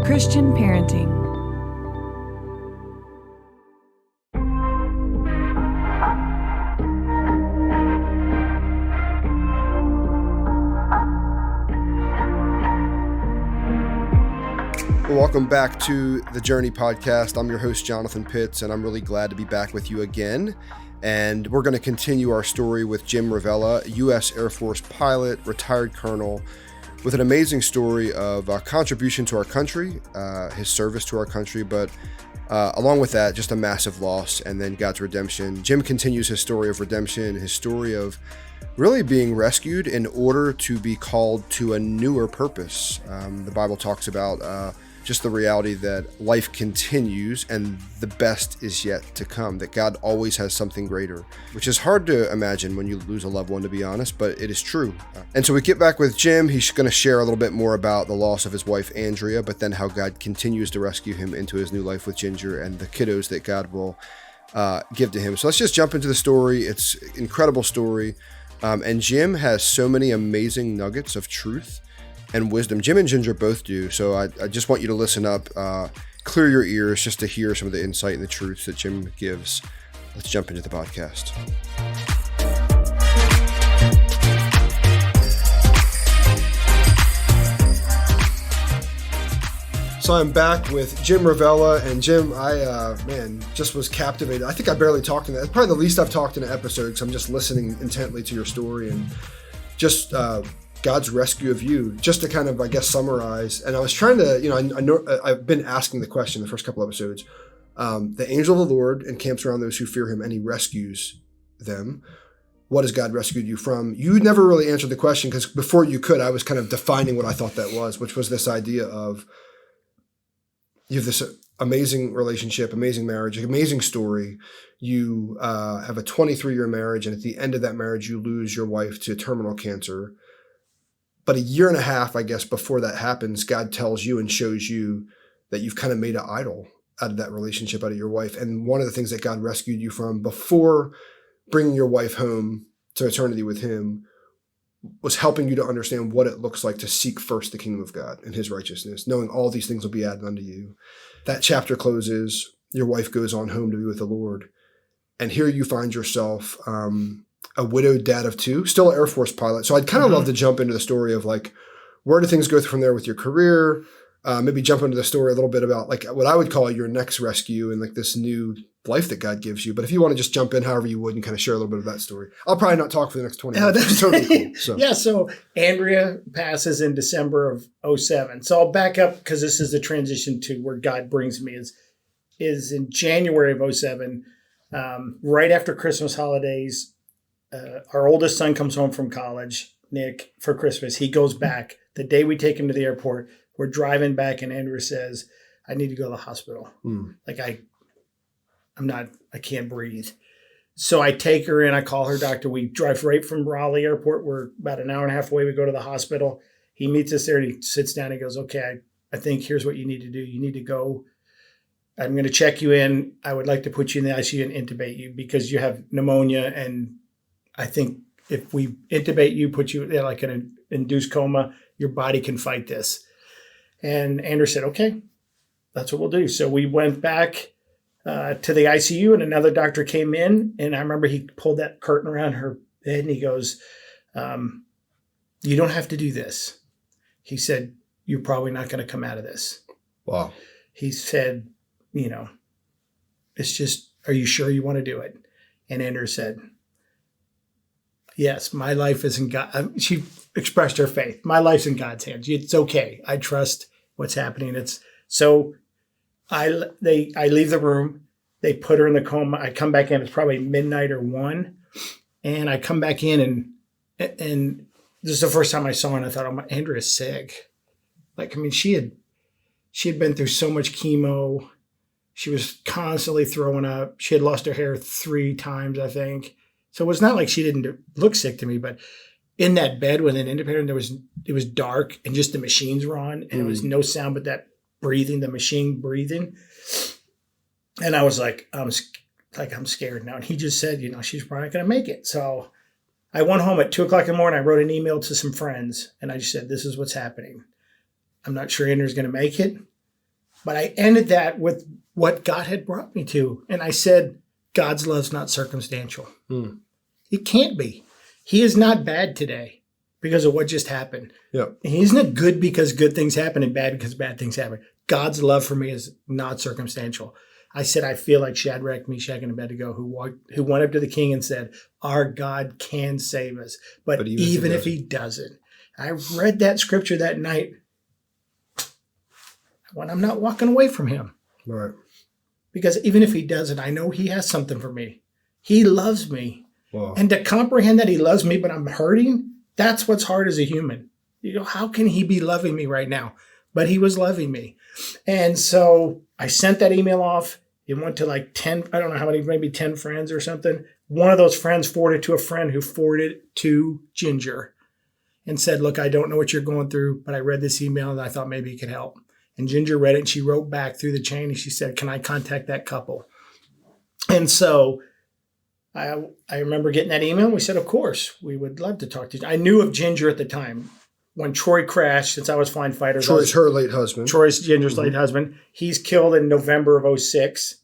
Christian Parenting. Welcome back to the Journey Podcast. I'm your host, Jonathan Pitts, and I'm really glad to be back with you again. And we're going to continue our story with Jim Ravella, U.S. Air Force pilot, retired colonel, with an amazing story of contribution to our country, his service to our country, but along with that, just a massive loss, and then God's redemption. Jim continues his story of redemption, his story of really being rescued in order to be called to a newer purpose. The Bible talks about just the reality that life continues and the best is yet to come, that God always has something greater, which is hard to imagine when you lose a loved one, to be honest, but it is true. And so we get back with Jim. He's going to share a little bit more about the loss of his wife, Andrea, but then how God continues to rescue him into his new life with Ginger and the kiddos that God will give to him. So let's just jump into the story. It's an incredible story. And Jim has so many amazing nuggets of truth and wisdom. Jim and Ginger both do. So I just want you to listen up, clear your ears just to hear some of the insight and the truths that Jim gives. Let's jump into the podcast. So I'm back with Jim Ravella, and Jim, I just was captivated. I think I barely talked in that. It's probably the least I've talked in an episode because I'm just listening intently to your story and just God's rescue of you. Just to kind of, I guess, summarize. And I was trying to, I know I've been asking the question the first couple episodes. The angel of the Lord encamps around those who fear him, and he rescues them. What has God rescued you from? You never really answered the question because before you could, I was kind of defining what I thought that was, which was this idea of you have this amazing relationship, amazing marriage, amazing story. You have a 23-year marriage, and at the end of that marriage, you lose your wife to terminal cancer. But a year and a half, I guess, before that happens, God tells you and shows you that you've kind of made an idol out of that relationship, out of your wife. And one of the things that God rescued you from before bringing your wife home to eternity with him was helping you to understand what it looks like to seek first the kingdom of God and his righteousness, knowing all these things will be added unto you. That chapter closes. Your wife goes on home to be with the Lord. And here you find yourself a widowed dad of two, still an Air Force pilot. So I'd kind of love to jump into the story of like, where do things go from there with your career? Maybe jump into the story a little bit about like what I would call your next rescue and like this new life that God gives you. But if you want to just jump in however you would and kind of share a little bit of that story. I'll probably not talk for the next 20 minutes. That's totally cool. So. Yeah, so Andrea passes in December of 2007. So I'll back up because this is the transition to where God brings me is in January of 2007, right after Christmas holidays. Our oldest son comes home from college, Nick, for Christmas. He goes back. The day we take him to the airport, we're driving back, and Andrea says, I need to go to the hospital. Like, I can't breathe. So I take her in. I call her doctor. We drive right from Raleigh Airport. We're about an hour and a half away. We go to the hospital. He meets us there, and he sits down. He goes, okay, I think here's what you need to do. You need to go. I'm going to check you in. I would like to put you in the ICU and intubate you because you have pneumonia, and I think if we intubate you, put you in like an induced coma, your body can fight this. And Andrew said, okay, that's what we'll do. So we went back to the ICU, and another doctor came in. And I remember he pulled that curtain around her bed, and he goes, you don't have to do this. He said, you're probably not going to come out of this. Wow. He said, it's just, are you sure you want to do it? And Andrew said, yes, my life is in God. She expressed her faith. My life's in God's hands. It's okay. I trust what's happening. I leave the room. They put her in the coma. I come back in. It's probably midnight or 1. And I come back in and this is the first time I saw her, and I thought, oh, Andrea's sick. Like, I mean, she had been through so much chemo. She was constantly throwing up. She had lost her hair 3 times, I think. So it was not like she didn't look sick to me, but in that bed with an intubator, it was dark and just the machines were on, and it was no sound but that breathing, the machine breathing. And I was like, I'm scared now. And he just said, she's probably not going to make it. So I went home at 2:00 in the morning. I wrote an email to some friends, and I just said, this is what's happening. I'm not sure Andrew's going to make it. But I ended that with what God had brought me to. And I said, God's love's not circumstantial. It can't be. He is not bad today because of what just happened. Yep. He's not good because good things happen and bad because bad things happen. God's love for me is not circumstantial. I said, I feel like Shadrach, Meshach, and Abednego who went up to the king and said, our God can save us. But even if he doesn't. I read that scripture that night when I'm not walking away from him. Right. Because even if he doesn't, I know he has something for me. He loves me. Wow. And to comprehend that he loves me, but I'm hurting, that's what's hard as a human. You know, how can he be loving me right now? But he was loving me. And so I sent that email off. It went to like 10, I don't know how many, maybe 10 friends or something. One of those friends forwarded to a friend who forwarded it to Ginger and said, look, I don't know what you're going through, but I read this email and I thought maybe it could help. And Ginger read it and she wrote back through the chain and she said, can I contact that couple? And so I remember getting that email. We said, of course, we would love to talk to you. I knew of Ginger at the time. When Troy crashed, since I was flying fighters. Troy's her late husband. Troy's Ginger's late husband. He's killed in November of 2006.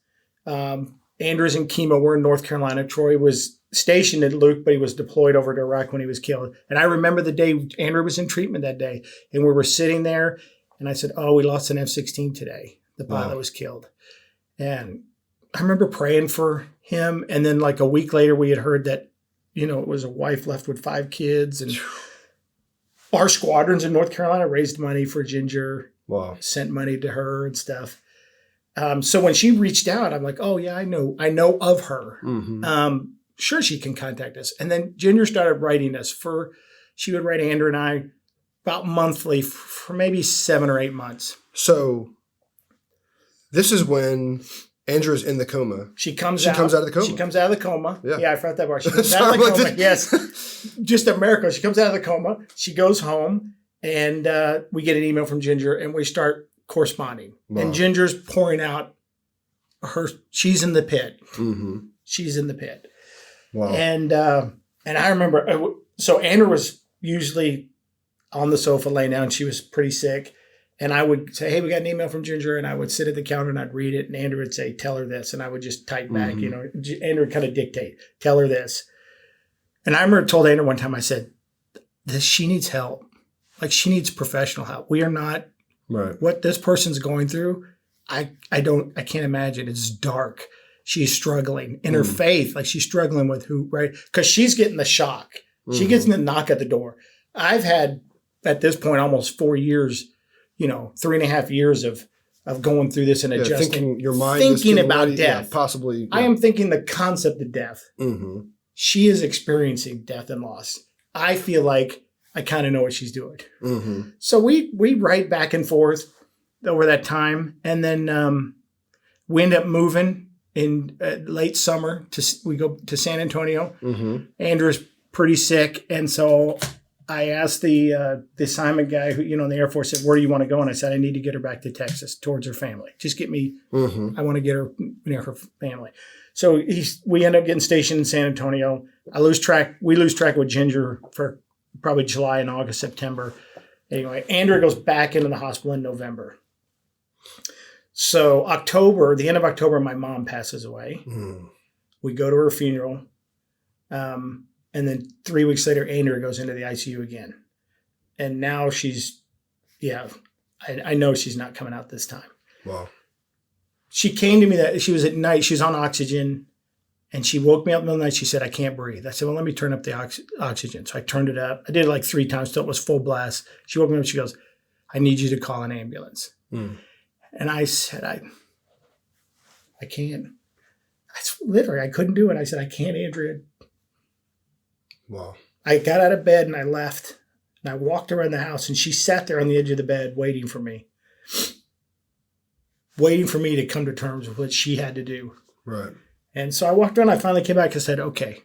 Andrews and Chemo were in North Carolina. Troy was stationed at Luke, but he was deployed over to Iraq when he was killed. And I remember the day Andrew was in treatment that day. And we were sitting there, and I said, oh, we lost an F-16 today. The pilot was killed. And I remember praying for him. And then like a week later, we had heard that, you know, it was a wife left with 5 kids. And our squadrons in North Carolina raised money for Ginger. Wow. Sent money to her and stuff. So when she reached out, I'm like, oh yeah, I know of her. Sure, she can contact us. And then Ginger started writing us she would write Andrew and I about monthly for maybe 7 or 8 months. So this is when Andrew's in the coma. She comes out of the coma. She comes out of the coma. Yeah, I forgot that part. She comes out of the coma. Yes. Just a miracle. She comes out of the coma. She goes home, and we get an email from Ginger, and we start corresponding. Wow. And Ginger's pouring out she's in the pit. She's in the pit. Wow. And I remember, so Andrew was usually on the sofa laying down. She was pretty sick. And I would say, hey, we got an email from Ginger. And I would sit at the counter and I'd read it. And Andrew would say, tell her this. And I would just type back, you know, Andrew would kind of dictate, tell her this. And I remember told Andrew one time, I said, she needs help. Like she needs professional help. We are not, what this person's going through. I can't imagine. It's dark. She's struggling in her faith. Like she's struggling with right? Because she's getting the shock. She gets the knock at the door. I've had at this point, almost 4 years, 3.5 years of going through this and adjusting. Thinking your mind thinking about death. Yeah, possibly. Yeah. I am thinking the concept of death. She is experiencing death and loss. I feel like I kind of know what she's doing. So we write back and forth over that time. And then we end up moving in late summer. We go to San Antonio. Andrew's pretty sick. And so I asked the assignment guy who, in the Air Force, said, where do you want to go? And I said, I need to get her back to Texas towards her family. Just get me, I want to get her near her family. So we end up getting stationed in San Antonio. We lose track with Ginger for probably July and August, September. Anyway, Andrea goes back into the hospital in November. So the end of October, my mom passes away. We go to her funeral. And then 3 weeks later, Andrea goes into the ICU again. And now I know she's not coming out this time. Wow. She came to me that she was at night. She was on oxygen. And she woke me up in the middle of the night. She said, I can't breathe. I said, well, let me turn up the oxygen. So I turned it up. I did it like 3 times till it was full blast. She woke me up. She goes, I need you to call an ambulance. And I said, I can't. I couldn't do it. I said, I can't, Andrea. Wow. I got out of bed and I left. And I walked around the house and she sat there on the edge of the bed waiting for me. Waiting for me to come to terms with what she had to do. Right. And so I walked around. I finally came back and said, okay,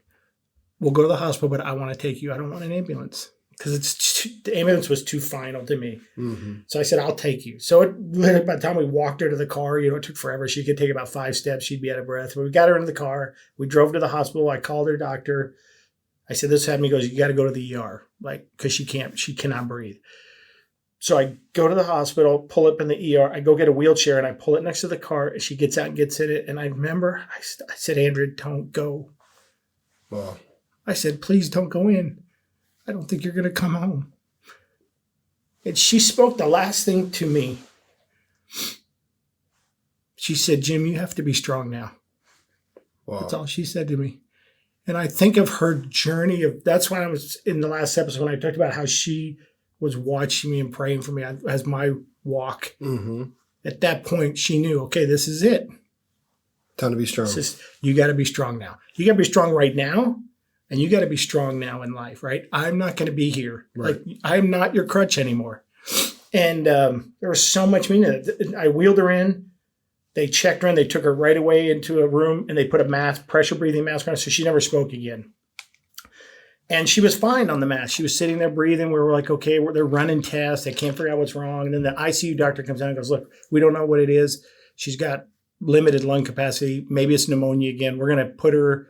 we'll go to the hospital, but I want to take you. I don't want an ambulance. Because the ambulance was too final to me. So I said, I'll take you. So by the time we walked her to the car, it took forever. She could take about 5 steps. She'd be out of breath. But we got her into the car. We drove to the hospital. I called her doctor. I said, this happened. He goes, you got to go to the ER, because she cannot breathe. So I go to the hospital, pull up in the ER. I go get a wheelchair and I pull it next to the car. And she gets out and gets in it. And I remember I said, Andrea, don't go. Wow. I said, please don't go in. I don't think you're going to come home. And she spoke the last thing to me. She said, Jim, you have to be strong now. Wow. That's all she said to me. And I think of her journey that's when I was in the last episode when I talked about how she was watching me and praying for me as my walk. Mm-hmm. At that point, she knew, okay, this is it. Time to be strong. You got to be strong now. You got to be strong right now, and you got to be strong now in life, right? I'm not going to be here. Right. Like, I'm not your crutch anymore. And there was so much meaning in it. I wheeled her in. They checked her in. They took her right away into a room, and they put a mask, pressure breathing mask on her, so she never spoke again. And she was fine on the mask. She was sitting there breathing. We were like, okay, they're running tests. They can't figure out what's wrong. And then the ICU doctor comes down and goes, look, we don't know what it is. She's got limited lung capacity. Maybe it's pneumonia again. We're going to put her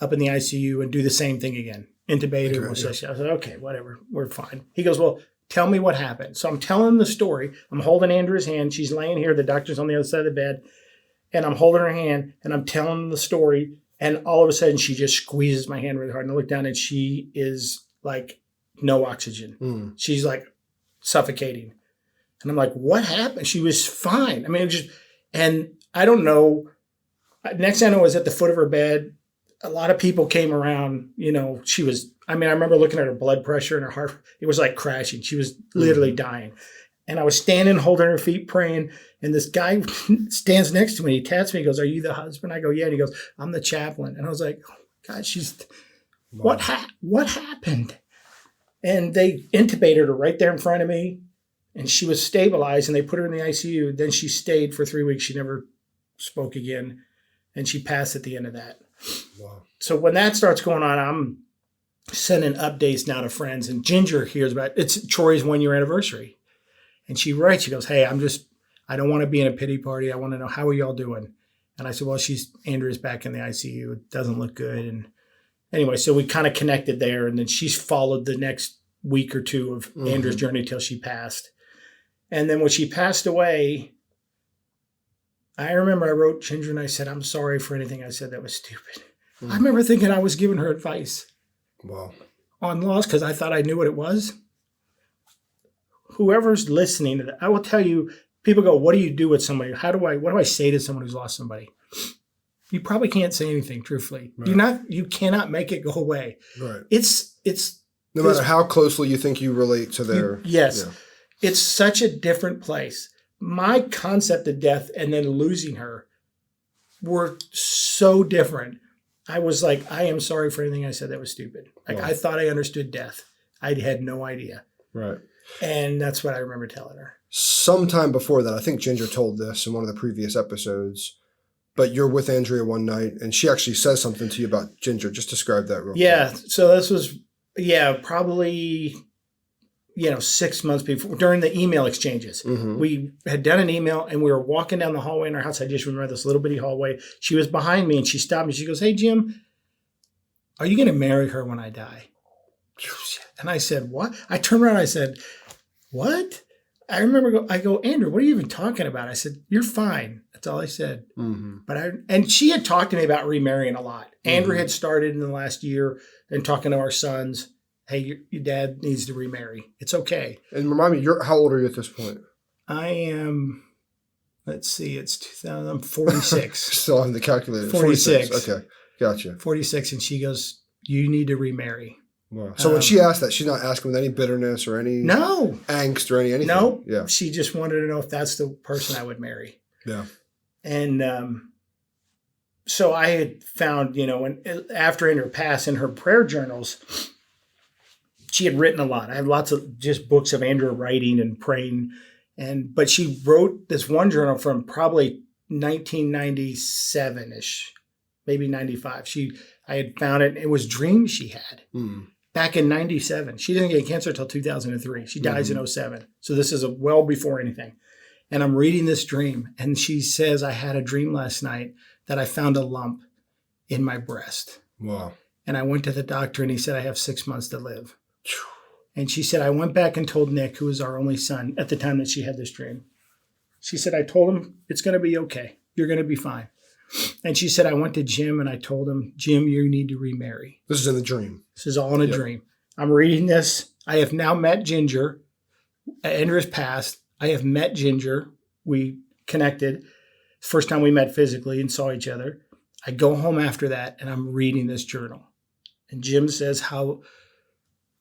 up in the ICU and do the same thing again. Intubate her. I said, okay, whatever. We're fine. He goes, well, tell me what happened. So I'm telling him the story. I'm holding Andrea's hand. She's laying here. The doctor's on the other side of the bed. And I'm holding her hand, and I'm telling him the story. And all of a sudden, she just squeezes my hand really hard. And I look down, and she is like no oxygen. Mm. She's like suffocating. And I'm like, what happened? She was fine. I mean, and I don't know. Next thing I know, I was at the foot of her bed. A lot of people came around. You know, I remember looking at her blood pressure and her heart. It was like crashing. She was literally dying. And I was standing, holding her feet, praying. And this guy stands next to me. He taps me. He goes, are you the husband? I go, yeah. And he goes, I'm the chaplain. And I was like, oh, God, wow. What happened? And they intubated her right there in front of me. And she was stabilized. And they put her in the ICU. Then she stayed for 3 weeks. She never spoke again. And she passed at the end of that. Wow. So when that starts going on, I'm sending updates now to friends. And Ginger hears about it. It's Troy's 1 year anniversary. And she writes, she goes, hey, I don't want to be in a pity party. I want to know, how are y'all doing? And I said, well, Andrea's back in the ICU. It doesn't look good. And anyway, so we kind of connected there. And then she's followed the next week or two of Andrea's journey till she passed. And then when she passed away, I remember I wrote Ginger and I said, I'm sorry for anything I said that was stupid. I remember thinking I was giving her advice on loss because I thought I knew what it was. Whoever's listening to that, I will tell you, people go, what do you do with somebody? What do I say to someone who's lost somebody? You probably can't say anything, truthfully. Right. You cannot make it go away. Right. It's no matter how closely you think you relate to their. Yes. Yeah. It's such a different place. My concept of death and then losing her were so different. I was like, I am sorry for anything I said that was stupid. Like, I thought I understood death. I had no idea. Right. And that's what I remember telling her. Sometime before that, I think Ginger told this in one of the previous episodes, but you're with Andrea one night and she actually says something to you about Ginger. Just describe that real quick. So this was, probably, 6 months before, during the email exchanges. Mm-hmm. We had done an email and we were walking down the hallway in our house. I just remember this little bitty hallway. She was behind me and she stopped me. She goes, hey, Jim, are you going to marry her when I die? And I said, what? I turned around and I said, what? I remember I go, Andrew, what are you even talking about? I said, you're fine. That's all I said. Mm-hmm. And she had talked to me about remarrying a lot. Andrew had started in the last year and talking to our sons. Hey, your dad needs to remarry. It's okay. And remind me, how old are you at this point? I am, let's see, it's 2000, I'm 46. Still on the calculator. 46. Okay, gotcha. 46, and she goes, you need to remarry. Wow. So when she asked that, she's not asking with any bitterness or any angst or anything? No. Yeah. She just wanted to know if that's the person I would marry. Yeah. And so I had found, after Andrea passed in her prayer journals, she had written a lot. I have lots of just books of Andrea writing and praying. But she wrote this one journal from probably 1997-ish, maybe 95. I had found it. It was dreams she had. Back in 97. She didn't get cancer until 2003. She dies in 07. So this is well before anything. And I'm reading this dream. And she says, I had a dream last night that I found a lump in my breast. Wow. And I went to the doctor and he said, I have 6 months to live. And she said, I went back and told Nick, who was our only son at the time that she had this dream. She said, I told him it's going to be okay. You're going to be fine. And she said, I went to Jim and I told him, Jim, you need to remarry. This is in the dream. This is all in a dream. I'm reading this. I have now met Ginger. Andrea's passed. I have met Ginger. We connected. First time we met physically and saw each other. I go home after that and I'm reading this journal. And Jim says,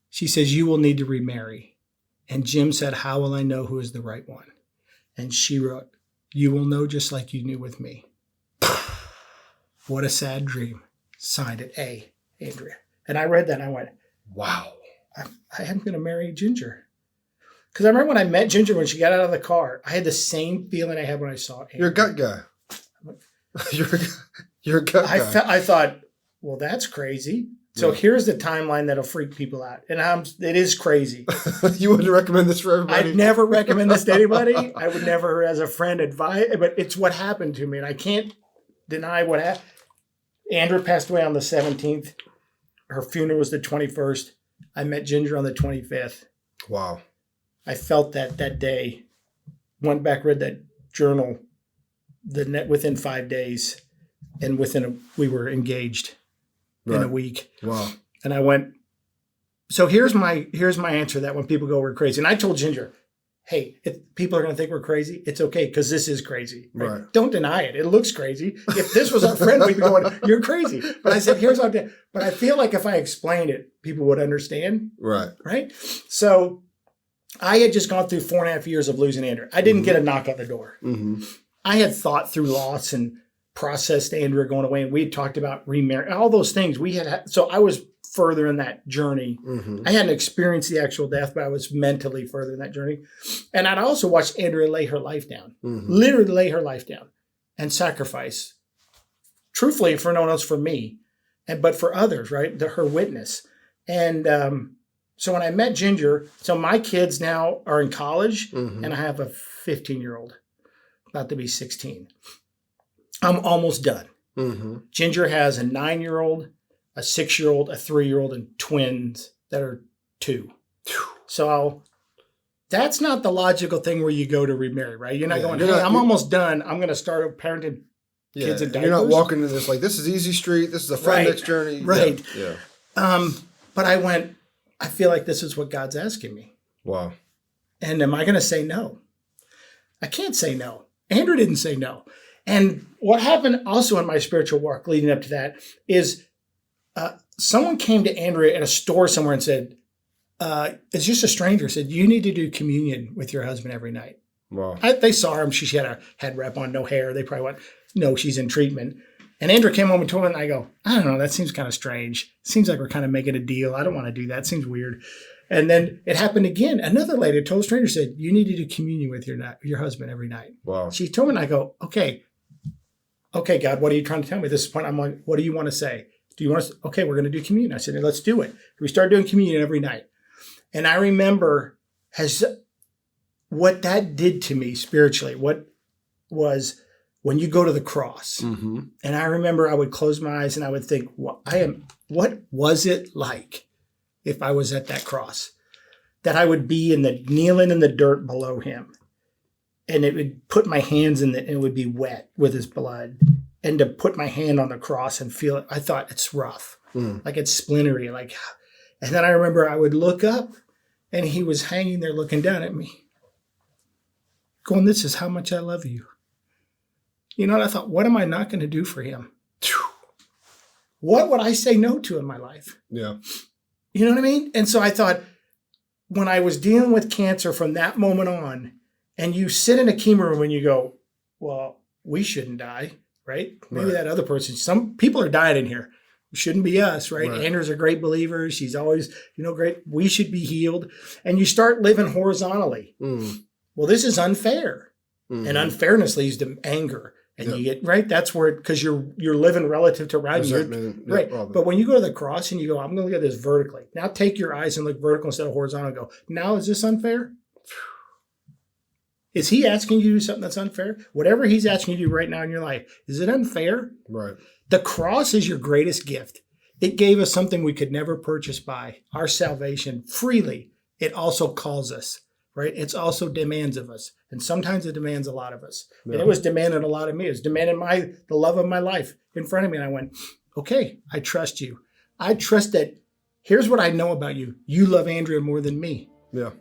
she says, you will need to remarry. And Jim said, how will I know who is the right one? And she wrote, you will know just like you knew with me. What a sad dream. Signed it, A, Andrea. And I read that and I went, wow, I am going to marry Ginger. Because I remember when I met Ginger, when she got out of the car, I had the same feeling I had when I saw Andrea. You're a gut guy. You're a gut guy. I thought, well, that's crazy. So here's the timeline that'll freak people out. And it is crazy. You wouldn't recommend this for everybody? I'd never recommend this to anybody. I would never, as a friend, advise. But it's what happened to me. And I can't deny what happened. Andrea passed away on the 17th. Her funeral was the 21st. I met Ginger on the 25th. Wow. I felt that day. Went back, read that journal within 5 days. And we were engaged in a week. Wow. And I went, so here's my answer to that when people go, we're crazy. And I told Ginger, hey, if people are going to think we're crazy, it's okay because this is crazy. Right? Don't deny it. It looks crazy. If this was our friend, we'd be going, you're crazy. But I said, here's how but I feel like if I explained it, people would understand. Right? So I had just gone through 4.5 years of losing Andrea. I didn't get a knock on the door. Mm-hmm. I had thought through loss and processed Andrea going away, and we had talked about remarrying, all those things. So I was further in that journey. Mm-hmm. I hadn't experienced the actual death, but I was mentally further in that journey. And I'd also watched Andrea lay her life down, literally lay her life down and sacrifice, truthfully, for no one else, for me, but for others, right? Her witness. And so when I met Ginger, so my kids now are in college, and I have a 15-year-old about to be 16. I'm almost done. Mm-hmm. Ginger has a 9-year-old, a 6-year-old, a 3-year-old, and twins that are 2. So that's not the logical thing where you go to remarry, right? You're not going, I'm almost done. I'm going to start parenting kids in diapers. You're not walking into this like, this is easy street. This is a friend next journey. Right. Yeah. But I went, I feel like this is what God's asking me. Wow. And am I going to say no? I can't say no. Andrea didn't say no. And what happened also in my spiritual walk leading up to that is someone came to Andrea at a store somewhere and said, it's just a stranger, said, you need to do communion with your husband every night. Wow. They saw her, she had a head wrap on, no hair. They probably went, no, she's in treatment. And Andrea came home and told me, and I go, I don't know, that seems kind of strange. Seems like we're kind of making a deal. I don't want to do that. Seems weird. And then it happened again. Another lady, a total stranger, said, you need to do communion with your husband every night. Wow. She told me, and I go, okay, God, what are you trying to tell me at this point? I'm like, what do you want to say? Do you want to? Okay, we're going to do communion. I said, let's do it. We started doing communion every night. And I remember what that did to me spiritually, what was when you go to the cross. Mm-hmm. And I remember I would close my eyes and I would think, what was it like if I was at that cross? That I would be kneeling in the dirt below him. And it would put my hands in it would be wet with his blood. And to put my hand on the cross and feel it, I thought it's rough, like it's splintery. And then I remember I would look up and he was hanging there looking down at me, going, this is how much I love you. You know, and I thought, what am I not going to do for him? What would I say no to in my life? Yeah. You know what I mean? And so I thought, when I was dealing with cancer from that moment on, and you sit in a chemo room and you go, well, we shouldn't die, right? Maybe that other person, some people are dying in here. It shouldn't be us, right? Andrea's a great believer. She's always, great. We should be healed. And you start living horizontally. Mm. Well, this is unfair. Mm-hmm. And unfairness leads to anger. And you get, that's where, because you're living relative to right. Right. But when you go to the cross and you go, I'm going to look at this vertically. Now take your eyes and look vertical instead of horizontal and go, now is this unfair? Is he asking you to do something that's unfair? Whatever he's asking you to do right now in your life, is it unfair? Right. The cross is your greatest gift. It gave us something we could never purchase by our salvation freely. it also calls us, right? It's also demands of us. And sometimes it demands a lot of us. Yeah. And it was demanding a lot of me. It was demanding the love of my life in front of me. And I went, okay, I trust you. I trust that. Here's what I know about you. You love Andrea more than me. Yeah.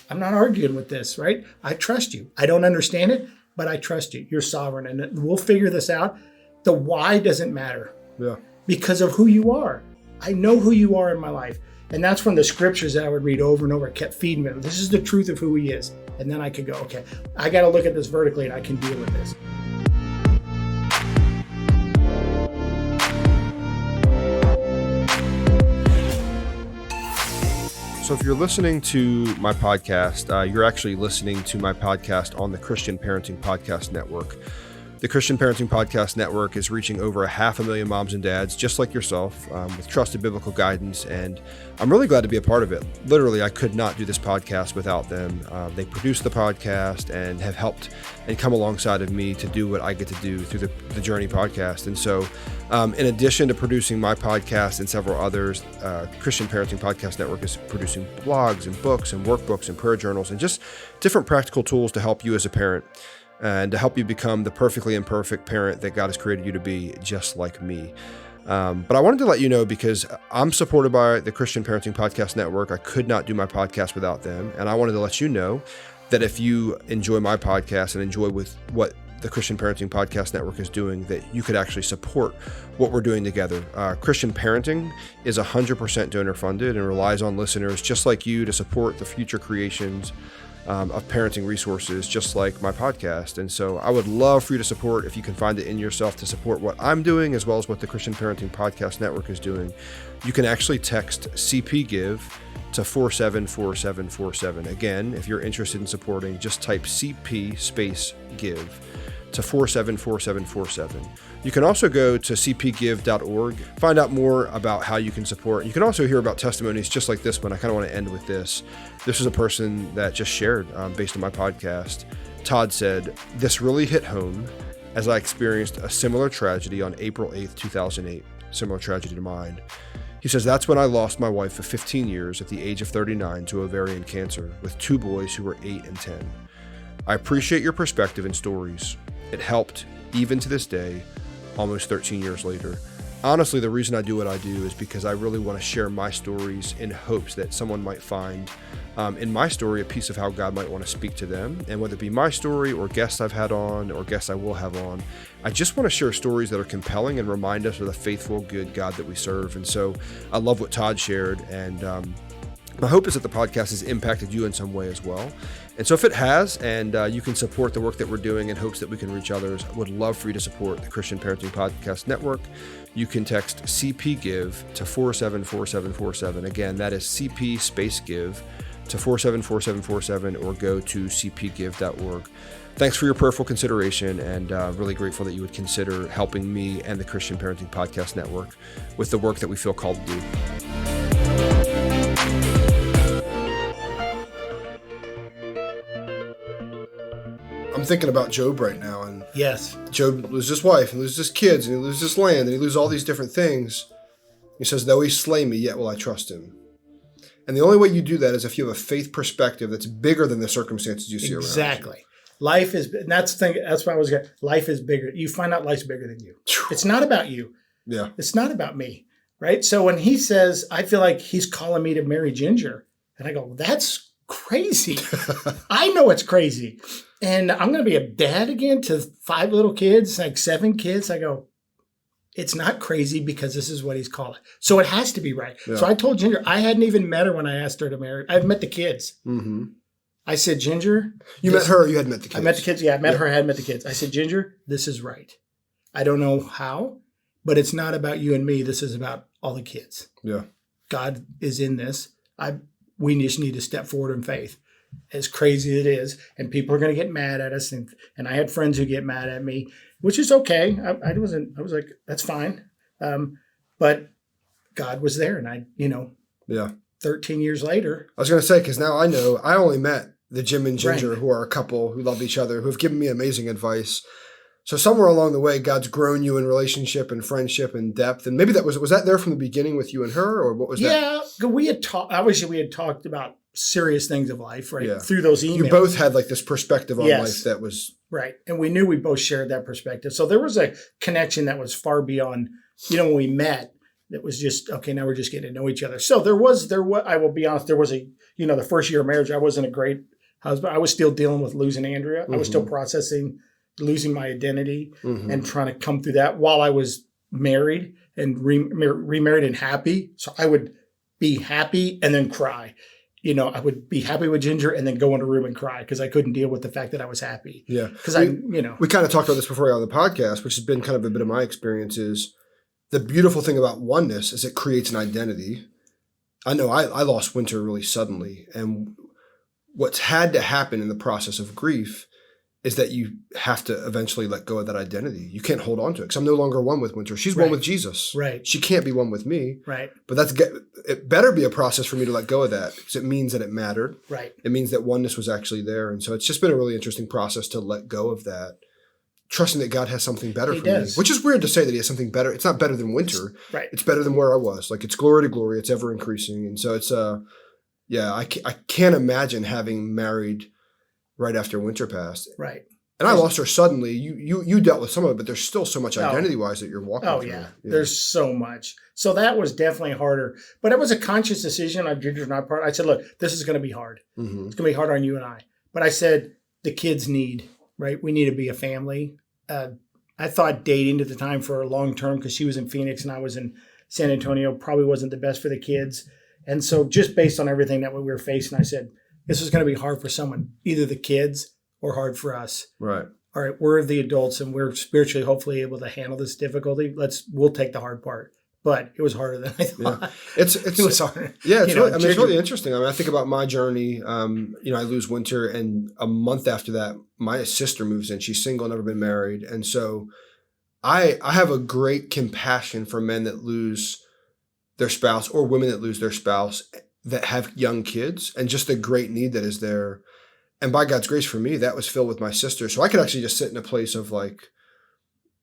I'm not arguing with this, right? I trust you. I don't understand it, but I trust you. You're sovereign, and we'll figure this out. The why doesn't matter. Yeah. Because of who you are. I know who you are in my life. And that's when the scriptures that I would read over and over kept feeding me. This is the truth of who he is. And then I could go, okay, I got to look at this vertically and I can deal with this. So if you're listening to my podcast, you're actually listening to my podcast on the Christian Parenting Podcast Network. The Christian Parenting Podcast Network is reaching over 500,000 moms and dads just like yourself with trusted biblical guidance, and I'm really glad to be a part of it. Literally, I could not do this podcast without them. They produce the podcast and have helped and come alongside of me to do what I get to do through the Journey podcast. And so in addition to producing my podcast and several others, Christian Parenting Podcast Network is producing blogs and books and workbooks and prayer journals and just different practical tools to help you as a parent and to help you become the perfectly imperfect parent that God has created you to be, just like me. But I wanted to let you know, because I'm supported by the Christian Parenting Podcast Network. I could not do my podcast without them. And I wanted to let you know that if you enjoy my podcast and enjoy with what the Christian Parenting Podcast Network is doing, that you could actually support what we're doing together. Christian Parenting is 100% donor funded and relies on listeners just like you to support the future creations of parenting resources, just like my podcast. And so I would love for you to support, if you can find it in yourself, to support what I'm doing as well as what the Christian Parenting Podcast Network is doing. You can actually text CP Give to 474747. Again, if you're interested in supporting, just type CP space give to 474747. You can also go to cpgive.org, find out more about how you can support. You can also hear about testimonies just like this one. I kind of want to end with this. This is a person that just shared based on my podcast. Todd said, "This really hit home as I experienced a similar tragedy on April 8th, 2008, similar tragedy to mine." He says, "That's when I lost my wife of 15 years at the age of 39 to ovarian cancer with two boys who were 8 and 10. I appreciate your perspective and stories. It helped, even to this day, almost 13 years later. Honestly, the reason I do what I do is because I really want to share my stories in hopes that someone might find in my story a piece of how God might want to speak to them. And whether it be my story or guests I've had on or guests I will have on, I just want to share stories that are compelling and remind us of the faithful, good God that we serve." And so I love what Todd shared, and my hope is that the podcast has impacted you in some way as well. And so if it has, and you can support the work that we're doing in hopes that we can reach others, I would love for you to support the Christian Parenting Podcast Network. You can text CP Give to 474747. Again, that is CP space give to 474747, or go to cpgive.org. Thanks for your prayerful consideration, and really grateful that you would consider helping me and the Christian Parenting Podcast Network with the work that we feel called to do. I'm thinking about Job right now, and yes, Job loses his wife, and loses his kids, and he loses his land, and he loses all these different things. He says, "Though he slay me, yet will I trust him." And the only way you do that is if you have a faith perspective that's bigger than the circumstances you see around you. Exactly. Life is, and that's the thing. That's why I was going. Life is bigger. You find out life's bigger than you. It's not about you. Yeah. It's not about me, right? So when he says, "I feel like he's calling me to marry Ginger," and I go, "That's crazy." I know it's crazy. And I'm going to be a dad again to 5 little kids, like 7 kids. I go, it's not crazy because this is what he's calling. So it has to be right. Yeah. So I told Ginger, I hadn't even met her when I asked her to marry. I've met the kids. Mm-hmm. I said, "Ginger." You met her, you hadn't met the kids. I met the kids. Yeah, I met her, I hadn't met the kids. I said, "Ginger, this is right. I don't know how, but it's not about you and me. This is about all the kids. Yeah. God is in this. We just need to step forward in faith." As crazy as it is, and people are going to get mad at us, and I had friends who get mad at me, which is okay. I was like, that's fine. But God was there, and yeah. 13 years later. I was going to say, because now I know, I only met the Jim and Ginger, right, who are a couple who love each other, who have given me amazing advice. So somewhere along the way, God's grown you in relationship and friendship and depth. And maybe was that there from the beginning with you and her, or what was that? Yeah, we had talked. Obviously, we had talked about serious things of life, right? Yeah. Through those emails. You both had like this perspective on life that was right, and we knew we both shared that perspective. So there was a connection that was far beyond. When we met, it was just okay. Now we're just getting to know each other. So there was. I will be honest. There was the first year of marriage. I wasn't a great husband. I was still dealing with losing Andrea. Mm-hmm. I was still processing losing my identity and trying to come through that while I was married and remarried and happy. So I would be happy and then cry. I would be happy with Ginger and then go in a room and cry because I couldn't deal with the fact that I was happy. Yeah. Because we kind of talked about this before on the podcast, which has been kind of a bit of my experience is the beautiful thing about oneness is it creates an identity. I know I lost Winter really suddenly. And what's had to happen in the process of grief is that you have to eventually let go of that identity. You can't hold on to it because I'm no longer one with Winter. She's one with Jesus. Right. She can't be one with me. Right. But it better be a process for me to let go of that because it means that it mattered. Right. It means that oneness was actually there. And so it's just been a really interesting process to let go of that, trusting that God has something better for me. Which is weird to say that he has something better. It's not better than Winter. It's better than where I was. Like it's glory to glory. It's ever increasing. And so it's I can't imagine having married right after Winter passed. Right. And I lost her suddenly. You dealt with some of it, but there's still so much identity-wise that you're walking through. Yeah. There's so much. So that was definitely harder. But it was a conscious decision on Ginger's and my part. I said, look, this is going to be hard. Mm-hmm. It's going to be hard on you and I. But I said, the kids need, right? We need to be a family. I thought dating at the time for a long term because she was in Phoenix and I was in San Antonio probably wasn't the best for the kids. And so just based on everything that we were facing, I said, this is going to be hard for someone, either the kids or hard for us. Right. All right, we're the adults and we're spiritually hopefully able to handle this difficulty. We'll take the hard part. But it was harder than I thought. Yeah. It was hard. Yeah, it's really interesting. I mean, I think about my journey. I lose Winter, and a month after that, my sister moves in. She's single, never been married. And so I have a great compassion for men that lose their spouse or women that lose their spouse that have young kids and just the great need that is there. And by God's grace for me, that was filled with my sister. So I could actually just sit in a place of like,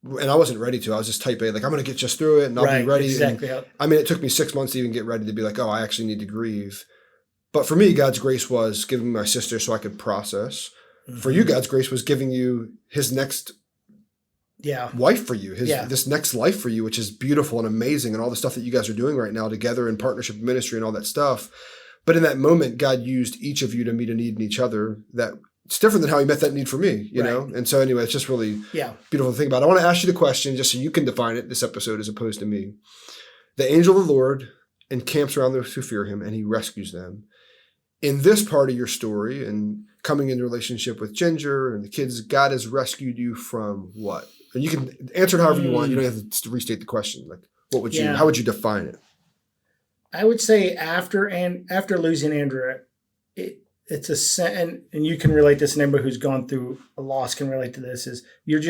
and I wasn't ready to. I was just type A, like, I'm going to get just through it and I'll be ready. Exactly. And, it took me 6 months to even get ready to be like, oh, I actually need to grieve. But for me, God's grace was giving me my sister so I could process. Mm-hmm. For you, God's grace was giving you his next wife for you, this next life for you, which is beautiful and amazing, and all the stuff that you guys are doing right now together in partnership ministry and all that stuff. But in that moment, God used each of you to meet a need in each other that it's different than how he met that need for me, you know? And so anyway, it's just really beautiful to think about. I want to ask you the question just so you can define it this episode as opposed to me. The angel of the Lord encamps around those who fear him and he rescues them. In this part of your story and coming into relationship with Ginger and the kids, God has rescued you from what? And you can answer it however you want. You don't have to restate the question. Like, what would how would you define it? I would say after losing Andrea, it's and you can relate this, and anybody who's gone through a loss can relate to this, is you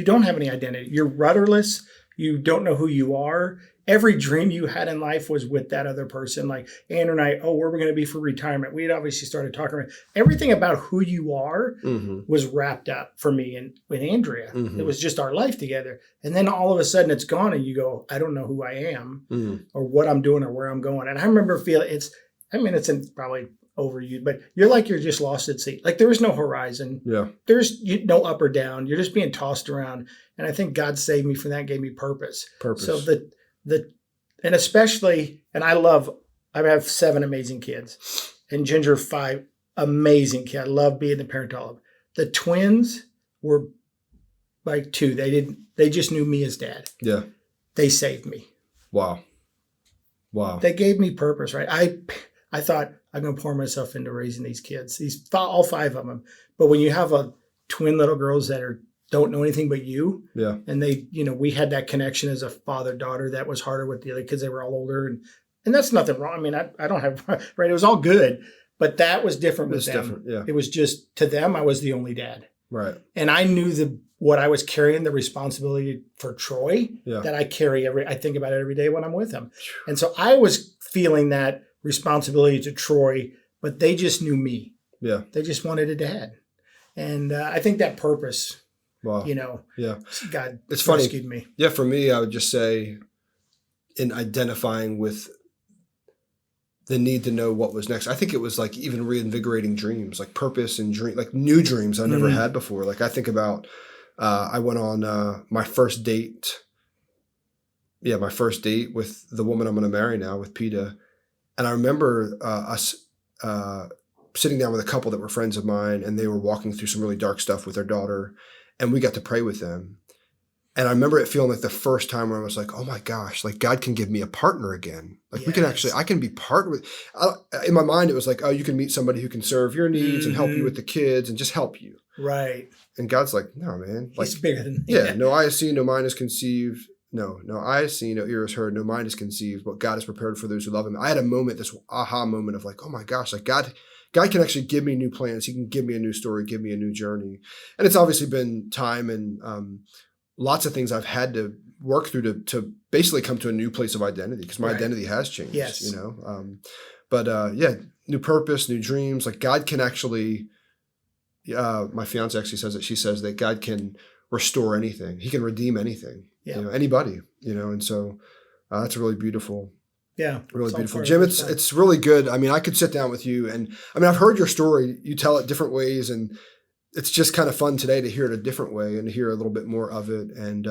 don't have any identity. You're rudderless. You don't know who you are. Every dream you had in life was with that other person. Like Andrew and I, where we're going to be for retirement. We had obviously started talking about everything about who you are was wrapped up for me and with Andrea. It was just our life together. And then all of a sudden it's gone and you go, I don't know who I am or what I'm doing or where I'm going. And I remember feeling it's probably overused, but you're just lost at sea. Like there was no horizon. Yeah. There's no up or down. You're just being tossed around. And I think God saved me from that, gave me purpose. So and especially, and I have 7 amazing kids and Ginger 5 amazing kids. I love being the parent to all of them. The twins were like 2. They just knew me as dad. Yeah. They saved me. Wow. They gave me purpose, right? I thought I'm going to pour myself into raising these kids, all 5 of them. But when you have twin little girls that don't know anything but you. Yeah. And we had that connection as a father-daughter that was harder with the other kids. They were all older and that's nothing wrong. I mean, I don't have, right. It was all good, but that was different with them. Different, yeah. It was just to them, I was the only dad. Right. And I knew what I was carrying, the responsibility for Troy that I carry I think about it every day when I'm with him. And so I was feeling that responsibility to Troy, but they just knew me. Yeah. They just wanted a dad. And I think that purpose, Wow. yeah, God it's funny. rescued me. Yeah, for me, I would just say in identifying with the need to know what was next. I think it was like even reinvigorating dreams, like purpose and dream, like new dreams I never had before. Like I think about, I went on my first date. Yeah, my first date with the woman I'm going to marry now, with PETA. And I remember us sitting down with a couple that were friends of mine, and they were walking through some really dark stuff with their daughter, and we got to pray with them. And I remember it feeling like the first time where I was like, oh my gosh, like God can give me a partner again. Like we can actually, I can be partnered with, in my mind, it was like, oh, you can meet somebody who can serve your needs and help you with the kids and just help you. Right. And God's like, no, man. Like, He's bigger than no eye has seen, no mind is conceived. No eye has seen, no ear has heard, no mind is conceived. What God has prepared for those who love him. I had a moment, this aha moment of like, oh my gosh, like God can actually give me new plans. He can give me a new story, give me a new journey. And it's obviously been time and lots of things I've had to work through to basically come to a new place of identity, because my identity has changed, yes. But new purpose, new dreams. Like God can actually, my fiance actually says it. She says that God can restore anything. He can redeem anything, anybody, and so that's really beautiful. Yeah. Really beautiful. Jim, it's really good. I mean, I could sit down with you and I've heard your story. You tell it different ways, and it's just kind of fun today to hear it a different way and to hear a little bit more of it. And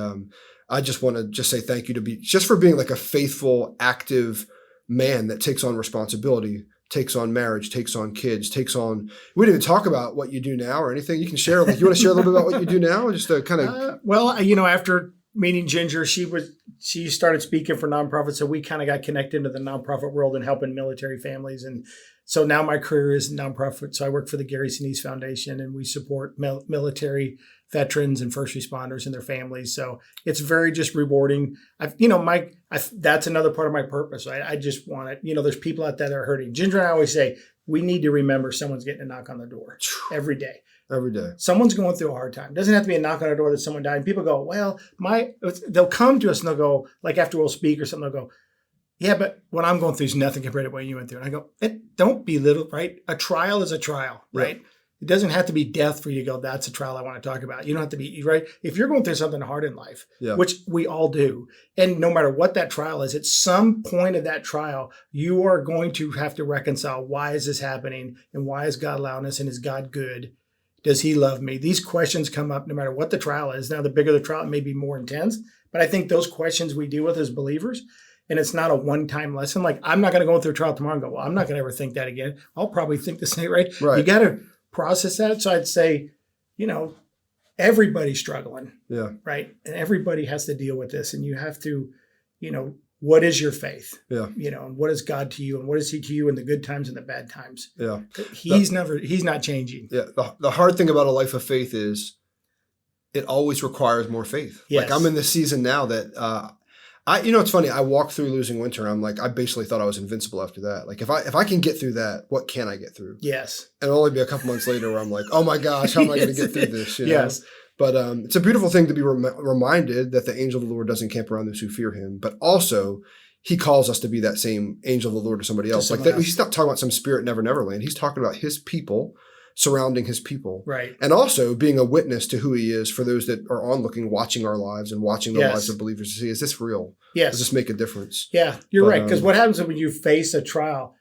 I just want to just say thank you for being like a faithful, active man that takes on responsibility, takes on marriage, takes on kids, we didn't even talk about what you do now or anything. You can share, you want to share a little bit about what you do now? Just to kind of. Well, after meeting Ginger, she started speaking for nonprofits. So we kind of got connected into the nonprofit world and helping military families. And so now my career is nonprofit. So I work for the Gary Sinise Foundation, and we support military veterans and first responders and their families. So it's very just rewarding. That's another part of my purpose. I just want it. There's people out there that are hurting. Ginger and I always say, we need to remember someone's getting a knock on the door every day. Every day. Someone's going through a hard time. It doesn't have to be a knock on the door that someone died. And people go, well, they'll come to us and they'll go, like after we'll speak or something, they'll go, yeah, but what I'm going through is nothing compared to what you went through. And I go, don't belittle, right? A trial is a trial, right? It doesn't have to be death for you to go, that's a trial I want to talk about. You don't have to be, right? If you're going through something hard in life, which we all do, and no matter what that trial is, at some point of that trial, you are going to have to reconcile, why is this happening? And why is God allowing this? And is God good? Does he love me? These questions come up no matter what the trial is. Now, the bigger the trial, it may be more intense, but I think those questions we deal with as believers, and it's not a one-time lesson. Like, I'm not going to go through a trial tomorrow and go, well, I'm not going to ever think that again. I'll probably think the same, right? You got to process that. So I'd say, everybody's struggling, right? And everybody has to deal with this. And you have to, what is your faith? And what is God to you? And what is he to you in the good times and the bad times? He's not changing. The hard thing about a life of faith is it always requires more faith. Like I'm in this season now that, it's funny. I walked through losing winter. I'm like, I basically thought I was invincible after that. Like if I can get through that, what can I get through? Yes. And it'll only be a couple months later where I'm like, oh my gosh, how am I going to get through this? Yes. But it's a beautiful thing to be reminded that the angel of the Lord doesn't camp around those who fear him, but also he calls us to be that same angel of the Lord to somebody else. He's not talking about some spirit never land. He's talking about his people surrounding his people. Right. And also being a witness to who he is for those that are onlooking, watching our lives and watching the lives of believers to see, is this real? Yes. Does this make a difference? Yeah, you're right. Because what happens when you face a trial,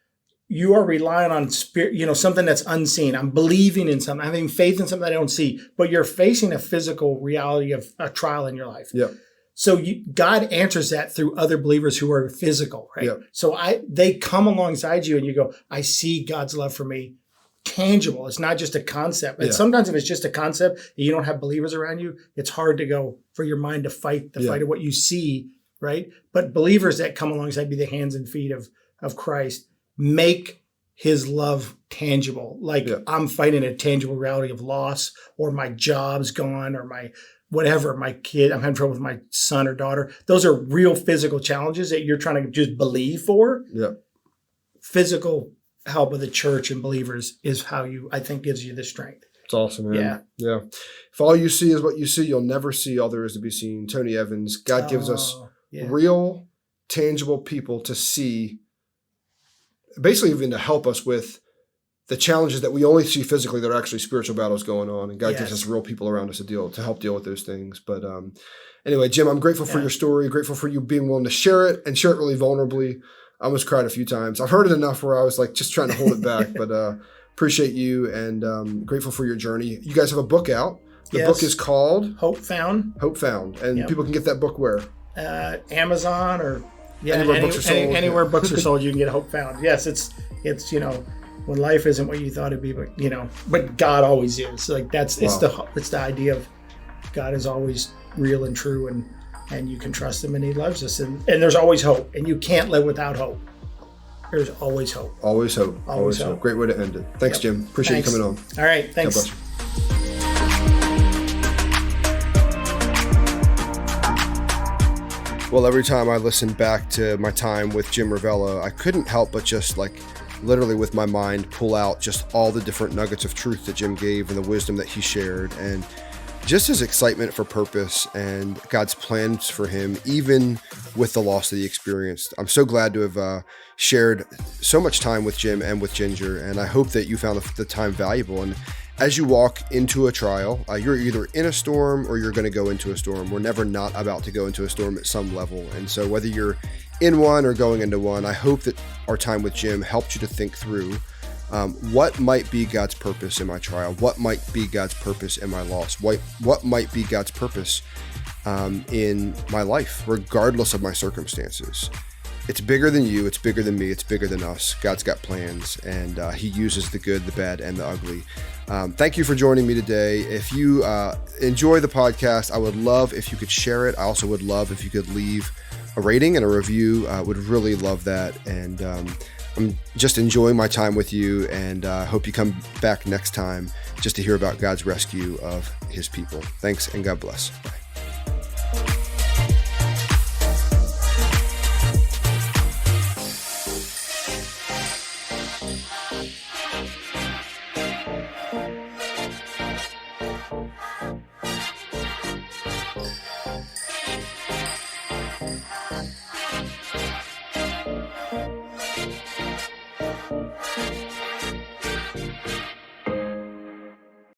you are relying on spirit, something that's unseen. I'm believing in something. I'm having faith in something I don't see, but you're facing a physical reality of a trial in your life. Yeah. So God answers that through other believers who are physical, right? Yeah. So they come alongside you and you go, I see God's love for me. Tangible. It's not just a concept. And sometimes if it's just a concept and you don't have believers around you, it's hard to go for your mind to fight the fight of what you see, right? But believers that come alongside, be the hands and feet of Christ, make his love tangible. Like I'm fighting a tangible reality of loss, or my job's gone, or my whatever, my kid, I'm having trouble with my son or daughter. Those are real physical challenges that you're trying to just believe for. Yeah. Physical help of the church and believers is how I think gives you the strength. It's awesome, man. Yeah. If all you see is what you see, you'll never see all there is to be seen. Tony Evans, God gives us real, tangible people to see, basically even to help us with the challenges that we only see physically, that are actually spiritual battles going on, and God Yes. gives us real people around us to help deal with those things. But anyway, Jim, I'm grateful for your story, grateful for you being willing to share it and share it really vulnerably. I almost cried a few times. I've heard it enough where I was like just trying to hold it back, but appreciate you, and grateful for your journey. You guys have a book out. The book is called Hope Found. Hope Found, and people can get that book where? Amazon or anywhere books are sold. Anywhere books are sold, you can get Hope Found. Yes, it's when life isn't what you thought it'd be, but God always is. Like it's the idea of God is always real and true, and you can trust him, and he loves us, and there's always hope, and you can't live without hope. There's always hope. Always hope. Always hope. Great way to end it. Thanks, Jim. Appreciate you coming on. All right. Thanks. God bless you. Well, every time I listen back to my time with Jim Ravella, I couldn't help but just literally with my mind pull out just all the different nuggets of truth that Jim gave and the wisdom that he shared, and just his excitement for purpose and God's plans for him, even with the loss that he experienced. I'm so glad to have shared so much time with Jim and with Ginger, and I hope that you found the time valuable. And as you walk into a trial, you're either in a storm or you're going to go into a storm. We're never not about to go into a storm at some level. And so whether you're in one or going into one, I hope that our time with Jim helped you to think through what might be God's purpose in my trial, what might be God's purpose in my loss, what might be God's purpose in my life, regardless of my circumstances. It's bigger than you, it's bigger than me, it's bigger than us. God's got plans, and he uses the good, the bad, and the ugly. Thank you for joining me today. If you enjoy the podcast, I would love if you could share it. I also would love if you could leave a rating and a review. Would really love that. And I'm just enjoying my time with you, and hope you come back next time just to hear about God's rescue of his people. Thanks, and God bless. Bye.